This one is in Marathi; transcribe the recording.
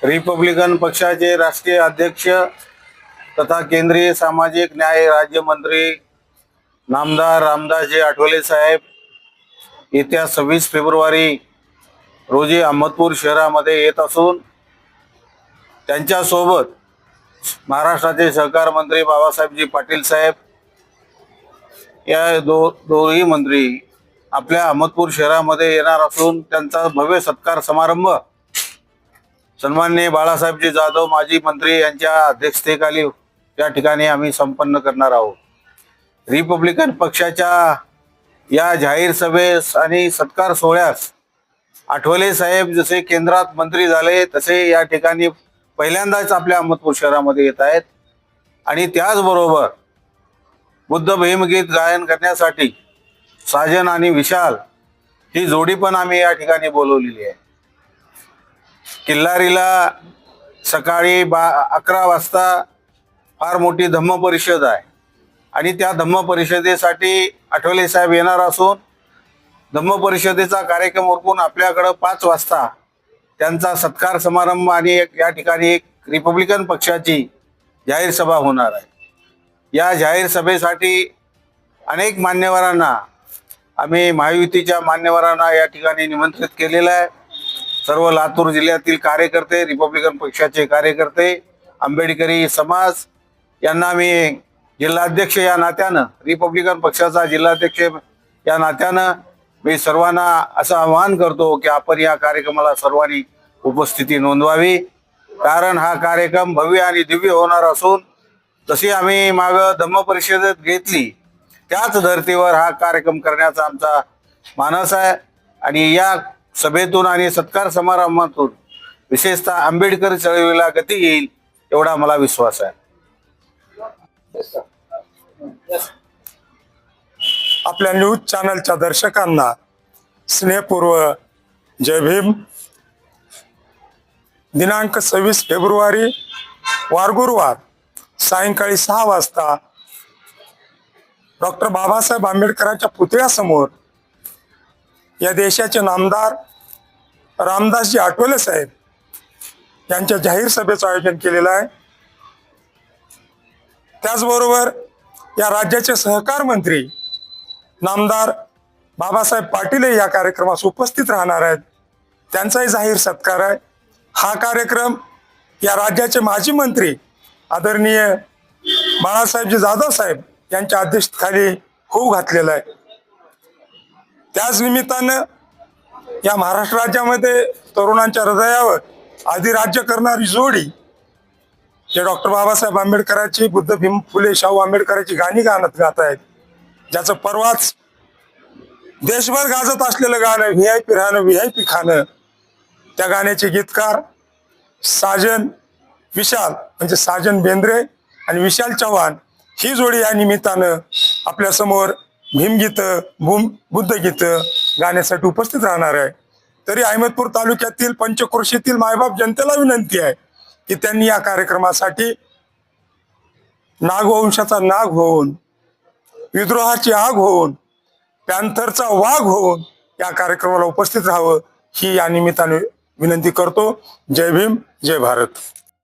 रिपब्लिकन पक्षाचे राष्ट्रीय अध्यक्ष तथा केंद्रीय सामाजिक न्याय राज्यमंत्री नामदार रामदासजी आठवले साहेब येत्या 26 फेब्रुवारी रोजी अहमदपूर शहरामध्ये येत असून त्यांच्यासोबत महाराष्ट्राचे सहकार मंत्री बाबासाहेबजी पाटील साहेब या दोन्ही मंत्री आपल्या अहमदपूर शहरामध्ये येणार असून त्यांचा भव्य सत्कार समारंभ सन्माननीय बाळासाहेबजी जाधव माजी मंत्री यांच्या अध्यक्षतेखाली या ठिकाणी आम्ही संपन्न करणार आहोत। रिपब्लिकन पक्षाच्या या जाहीर सभेस आणि सत्कार सोहळ्यास आठवले साहेब जसे केंद्रात मंत्री झाले तसे या ठिकाणी पहिल्यांदाच आपल्या अहमदपूर शहरामध्ये येत आहेत आणि त्याचबरोबर बुद्ध भीमगीत गायन करण्यासाठी साजन आणि विशाल ही जोडी पण आम्ही या ठिकाणी बोलवलेली आहे। किल्लारीला सकाळी 11 वाजता फार मोठी धम्म परिषद आहे आणि त्या धम्म परिषदेसाठी आठवले साहेब येणार असून धम्म परिषदेचा कार्यक्रम उरकून आपल्याकडं 5 वाजता त्यांचा सत्कार समारंभ आणि या ठिकाणी एक रिपब्लिकन पक्षाची जाहीर सभा होणार आहे। या जाहीर सभेसाठी अनेक मान्यवरांना आम्ही महायुतीच्या मान्यवरांना या ठिकाणी निमंत्रित केलेलं आहे। सर्व लातूर जिल्ह्यातील कार्यकर्ते, रिपब्लिकन पक्षाचे कार्यकर्ते, आंबेडकरी समाज यांना मी जिल्हाध्यक्ष या नात्यानं, रिपब्लिकन पक्षाचा जिल्हाध्यक्ष या नात्यानं मी सर्वांना असं आवाहन करतो की आपण या कार्यक्रमाला सर्वांनी उपस्थिती नोंदवावी, कारण हा कार्यक्रम भव्य आणि दिव्य होणार असून जशी आम्ही मागं धम्म परिषदेत घेतली त्याच धर्तीवर हा कार्यक्रम करण्याचा आमचा मानस आहे आणि या सभेतून आणि सत्कार समारंभातून विशेषतः आंबेडकर चळवळीला गती येईल एवढा मला विश्वास आहे। आपल्या न्यूज चॅनलच्या दर्शकांना स्नेहपूर्व जय भीम। दिनांक 26 फेब्रुवारी वार गुरुवार सायंकाळी 6 वाजता डॉक्टर बाबासाहेब आंबेडकरांच्या पुतळ्यासमोर या देशाचे नामदार रामदासजी आठवले साहेब यांच्या जाहीर सभेचं आयोजन केलेलं आहे। त्याचबरोबर या राज्याचे सहकार मंत्री नामदार बाबासाहेब पाटील या कार्यक्रमास उपस्थित राहणार आहेत, त्यांचाही जाहीर सत्कार आहे। हा कार्यक्रम या राज्याचे माजी मंत्री आदरणीय बाळासाहेबजी जाधव साहेब यांच्या अध्यक्षतेखाली होऊ घातलेला आहे। त्याच निमित्तानं या महाराष्ट्र राज्यामध्ये तरुणांच्या हृदयावर अधिराज्य करणारी जोडी जे डॉक्टर बाबासाहेब आंबेडकरांची, बुद्ध भीम फुले शाहू आंबेडकरांची गाणी गात आहेत, ज्याचं परवाच देशभर गाजत असलेलं गाणं व्हीआयपी राहणं व्हीआयपी खाणं, त्या गाण्याचे गीतकार साजन विशाल म्हणजे साजन बेंद्रे आणि विशाल चव्हाण ही जोडी या निमित्तानं आपल्या समोर भीमगीतं, बुद्धगीतं गाण्यासाठी उपस्थित राहणार आहे। तरी अहमदपूर तालुक्यातील पंचक्रोशीतील मायबाप जनतेला विनंती आहे की त्यांनी या कार्यक्रमासाठी नागवंशाचा नाग होऊन, विद्रोहाची आग होऊन, पॅन्थरचा वाघ होऊन या कार्यक्रमाला उपस्थित राहावं ही या निमित्ताने विनंती करतो। जय भीम, जय भारत।